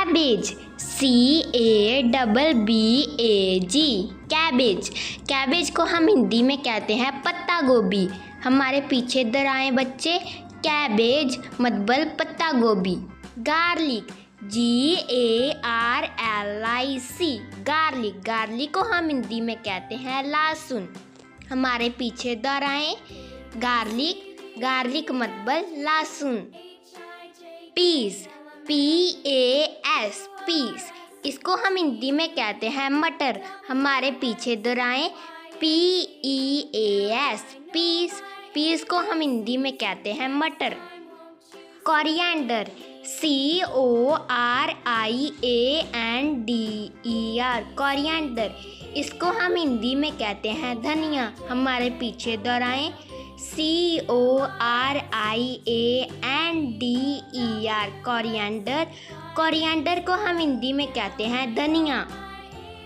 Cabbage, CABBAG, cabbage. Cabbage को हम हिंदी में कहते हैं पत्ता गोभी। हमारे पीछे इधर आए बच्चे, कैबेज मतलब पत्ता गोभी। Garlic, GARLIC, garlic. गार्लिक को हम हिंदी में कहते हैं लहसुन। हमारे पीछे इधर आए, गार्लिक, गार्लिक मतलब लहसुन। Peas, PAS, peas. इसको हम हिंदी में कहते हैं मटर। हमारे पीछे दोहराएं, PEAS, पीस। पीस को हम हिंदी में कहते हैं मटर। Coriander, CORIANDER, coriander. इसको हम हिंदी में कहते हैं धनिया। हमारे पीछे दोहराएं, CORIANDER, कोरिएंडर। कोरिएंडर को हम हिंदी में कहते हैं धनिया।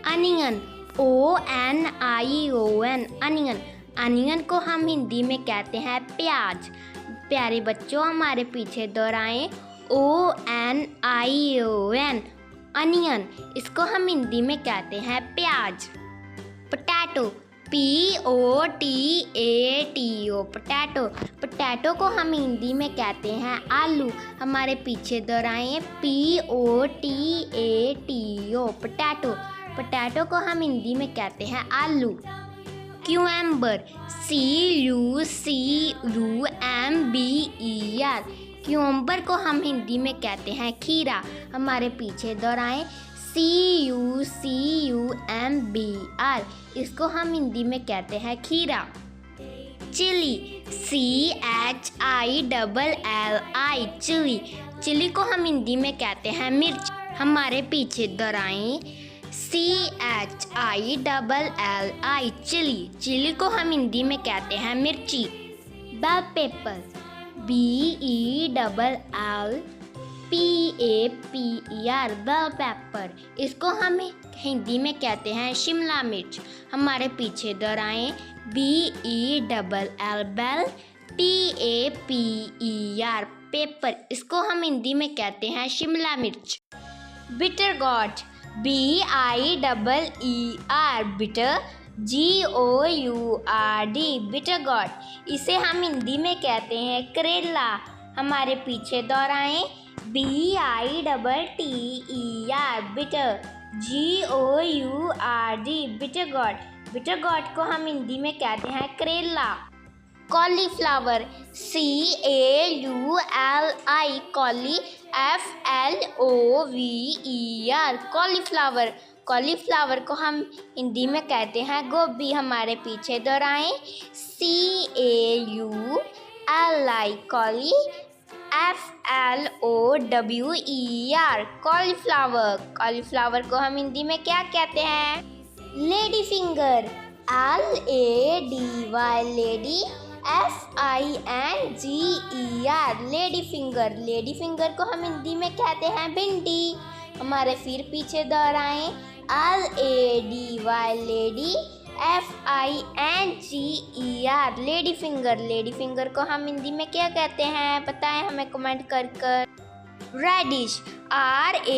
Onion, ONION, onion. अनियन को हम हिंदी में कहते हैं प्याज। प्यारे बच्चों, हमारे पीछे दोहराएं, ONION, अनियन। इसको हम हिंदी में कहते हैं प्याज। Potato, POTATO, potato. पोटैटो को हम हिंदी में कहते हैं आलू। हमारे पीछे दोहराएं, POTATO, पोटैटो। पोटैटो को हम हिंदी में कहते हैं आलू। क्यूएम्बर, CUCUMBER, क्यूएम्बर को हम हिंदी में कहते हैं खीरा। हमारे पीछे दोहराएं, CUCUMBER, इसको हम हिंदी में कहते हैं खीरा। Chilli, CHILLI, chilli. चिली को हम हिंदी में कहते हैं मिर्च। हमारे पीछे दोहराएं, CHILLI, चिली। चिली को हम हिंदी में कहते हैं मिर्ची। Bell pepper, BELLPAPER, bell pepper. इसको हम हिंदी में कहते हैं शिमला मिर्च। हमारे पीछे दोहराएं, BELL, बेल, PAPER, पेपर। इसको हम हिंदी में कहते हैं शिमला मिर्च। Bitter gourd, BIEER, bitter, GOURD, bitter gourd. इसे हम हिंदी में कहते हैं करेला। हमारे पीछे दोहराएं, BITTER, bitter, GOURD, bitter gourd. Bitter gourd को हम हिंदी में कहते हैं करेला। Cauliflower, CAULI, cauli, FLOVER, cauliflower. Cauliflower को हम हिंदी में कहते हैं गोभी। हमारे पीछे दोहराएं, CAULI, कॉली, FLOWER, कॉलीफ्लावर। कॉलीफ्लावर को हम हिंदी में क्या कहते हैं? Lady finger, LADY, lady, FINGER, lady finger. Lady finger को हम हिंदी में कहते हैं भिंडी। हमारे फिर पीछे दोहराएं, LADY, lady, FINGER, lady finger. Lady finger को हम हिंदी में क्या कहते हैं? बताएं हमें कमेंट कर। Reddish, RADISH,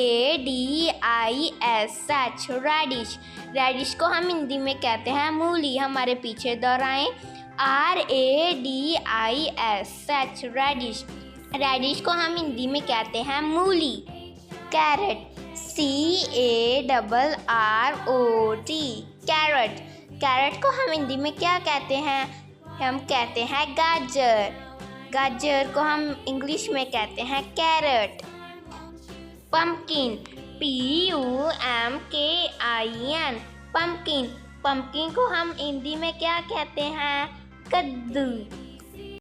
reddish. रेडिश को हम हिंदी में कहते हैं मूली। हमारे पीछे दोहराएं, RADISH, रेडिश। रेडिश को हम हिंदी में कहते हैं मूली। Carat, CARROT, carat. कैरेट को हम हिंदी में क्या कहते हैं? हम कहते हैं गाजर। गाजर को हम इंग्लिश में कहते हैं carrot. Pumpkin, PUMKIN, pumpkin. Pumpkin को हम हिंदी में क्या कहते हैं? कद्दू।